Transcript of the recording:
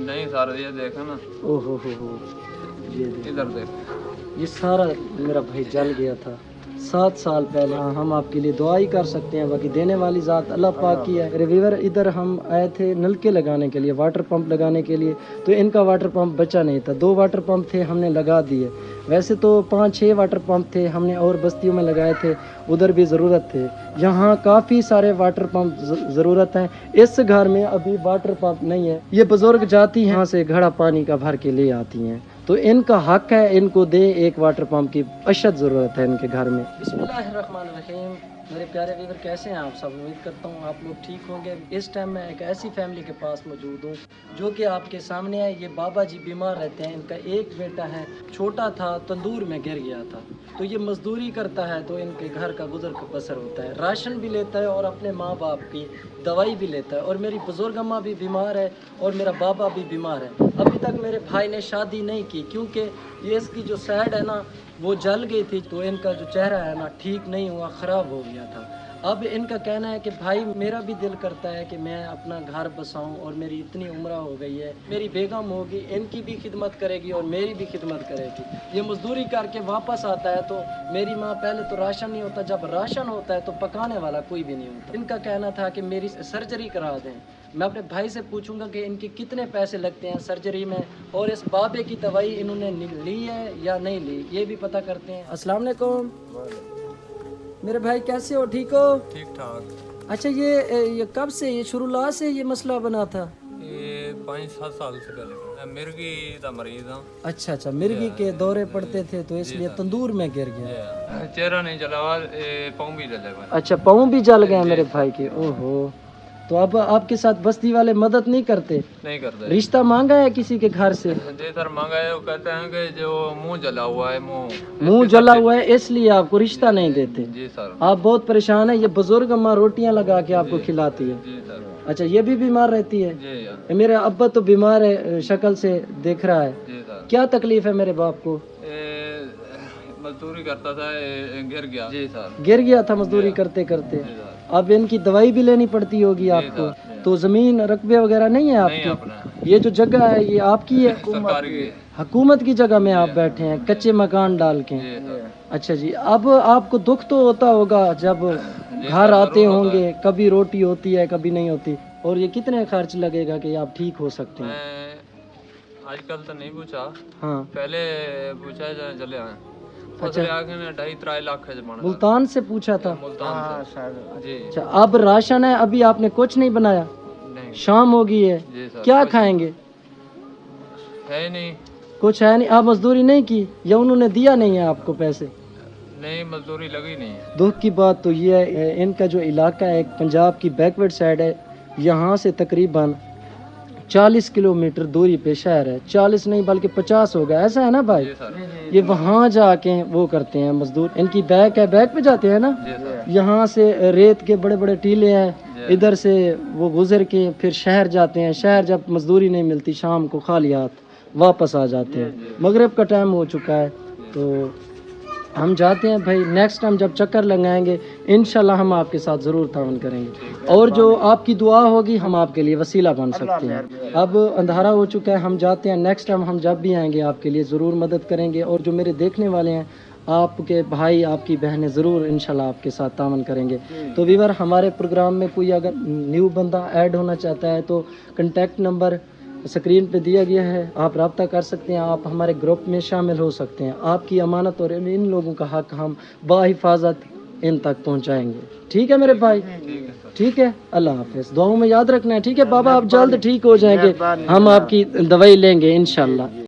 नहीं सर, ये देखो ना, ओ हो, ये देखो, इधर देख। ये सारा मेरा भाई जल गया था 7 साल पहले। हाँ, हम आपके लिए दुआ ही कर सकते हैं, बाकी देने वाली ज़ात अल्लाह पाक की है। रिव्यूअर, इधर हम आए थे नलके लगाने के लिए, वाटर पंप लगाने के लिए, तो इनका वाटर पंप बचा नहीं था। 2 वाटर पंप थे, हमने लगा दिए। वैसे तो 5-6 वाटर पंप थे, हमने और बस्तियों में लगाए थे, उधर भी ज़रूरत थे। यहाँ काफ़ी सारे वाटर पंप ज़रूरत हैं। इस घर में अभी वाटर पंप नहीं है। ये बुज़ुर्ग जाती हैं यहाँ से घड़ा पानी का भर के ले आती हैं, तो इनका हक है, इनको दे। एक वाटर पंप की अशद ज़रूरत है इनके घर में। बिस्मिल्लाहिर्रहमानिर्रहीम। मेरे प्यारे व्यूअर, कैसे हैं आप सब? उम्मीद करता हूँ आप लोग ठीक होंगे। इस टाइम मैं एक ऐसी फैमिली के पास मौजूद हूँ जो कि आपके सामने है। ये बाबा जी बीमार रहते हैं, इनका एक बेटा है, छोटा था, तंदूर में गिर गया था, तो ये मजदूरी करता है, तो इनके घर का गुजर बसर होता है। राशन भी लेता है और अपने माँ बाप की दवाई भी लेता है। और मेरी बुजुर्ग अम्मा भी बीमार है और मेरा बाबा भी बीमार है। अभी तक मेरे भाई ने शादी नहीं की, क्योंकि ये इसकी जो साइड है ना वो जल गई थी, तो इनका जो चेहरा है ना ठीक नहीं हुआ, ख़राब हो गया था। अब इनका कहना है कि भाई मेरा भी दिल करता है कि मैं अपना घर बसाऊं, और मेरी इतनी उम्र हो गई है, मेरी बेगम होगी, इनकी भी खिदमत करेगी और मेरी भी खिदमत करेगी। ये मजदूरी करके वापस आता है, तो मेरी माँ, पहले तो राशन नहीं होता, जब राशन होता है तो पकाने वाला कोई भी नहीं होता। इनका कहना था कि मेरी सर्जरी करा दें। मैं अपने भाई से पूछूंगा कि इनके कितने पैसे लगते हैं सर्जरी में, और इस बाबे की दवाई इन्होंने ली है या नहीं ली, ये भी पता करते हैं। अस्सलाम वालेकुम मेरे भाई, कैसे हो? ठीक हो? ठीक ठाक। अच्छा, ये कब से, ये शुरुआत से ये मसला बना था? ये 5-7 साल से पहले मैं मिर्गी का मरीज हूँ। अच्छा, मिर्गी के दौरे पड़ते थे, तो इसलिए तंदूर में गिर गया। चेहरा नहीं जला हुआ, पाँव भी जले हुए। अच्छा, पाँव भी जल गए मेरे भाई के। ओहो, तो अब आपके साथ बस्ती वाले मदद नहीं करते? नहीं करते। रिश्ता मांगा है किसी के घर से? जी सर, मांगा है। वो कहते हैं कि जो मुंह जला हुआ है, मुंह जला हुआ है, इसलिए आपको रिश्ता नहीं देते। जी सर। आप बहुत परेशान है। ये बुजुर्ग अम्मा रोटियां लगा के आपको खिलाती है। जी सर। अच्छा, ये भी बीमार रहती है? जी यार। मेरा अब्बा तो बीमार है, शक्ल से दिख रहा है। जी सर। क्या तकलीफ है मेरे बाप को? मजदूरी करता था, गिर गया। जी सर। गिर गया था मजदूरी करते करते। अब इनकी दवाई भी लेनी पड़ती होगी आपको। तो जमीन रकबे वगैरह नहीं है आपकी? ये जो जगह है ये आपकी है? हुकूमत की जगह में आप बैठे हैं कच्चे मकान डाल के? अच्छा जी, अब आपको दुख तो होता होगा जब घर आते होंगे, कभी रोटी होती है कभी नहीं होती। और ये कितने खर्च लगेगा कि आप ठीक हो सकते हैं? आजकल तो नहीं पूछा, हाँ पहले पूछा चले आए। अच्छा, 2.5-3 लाख जमाना। मुल्तान से पूछा था? मुल्तान से। जी। अच्छा, अब राशन है, अभी आपने कुछ नहीं बनाया? नहीं। शाम हो गई है, जी सर। क्या खाएंगे? है नहीं, कुछ है नहीं। आप मजदूरी नहीं की या उन्होंने दिया नहीं है आपको पैसे? नहीं, मजदूरी लगी नहीं है। दुख की बात तो ये है, इनका जो इलाका है पंजाब की बैकवर्ड साइड है, यहाँ से तकरीबन 40 किलोमीटर दूरी पे शहर है। 40 नहीं बल्कि 50 होगा, ऐसा है ना भाई? जी सर। ये वहाँ जाके वो करते हैं मजदूर। इनकी बैक है, बैक पे जाते हैं ना, जी सर। यहाँ से रेत के बड़े बड़े टीले हैं, इधर से वो गुजर के फिर शहर जाते हैं। शहर जब मजदूरी नहीं मिलती, शाम को खाली हाथ वापस आ जाते हैं। मगरिब का टाइम हो चुका है, तो हम जाते हैं भाई। नेक्स्ट टाइम जब चक्कर लगाएंगे इंशाल्लाह हम आपके साथ ज़रूर तावन करेंगे, और जो आपकी दुआ होगी हम आपके लिए वसीला बन सकते हैं। अब अंधारा हो चुका है, हम जाते हैं। नेक्स्ट टाइम हम जब भी आएंगे आपके लिए ज़रूर मदद करेंगे, और जो मेरे देखने वाले हैं, आपके भाई आपकी बहनें ज़रूर इंशाल्लाह आपके साथ तावन करेंगे। तो व्यूअर, हमारे प्रोग्राम में कोई अगर न्यू बंदा ऐड होना चाहता है तो कंटेक्ट नंबर स्क्रीन पे दिया गया है, आप रब्ता कर सकते हैं, आप हमारे ग्रुप में शामिल हो सकते हैं। आपकी अमानत और इन लोगों का हक हम बाहिफाजत इन तक पहुंचाएंगे। ठीक है मेरे भाई? ठीक है, अल्लाह हाफिज़। दुआओं में याद रखना है, ठीक है बाबा? आप जल्द ठीक हो जाएंगे, हम आपकी दवाई लेंगे इंशाल्लाह।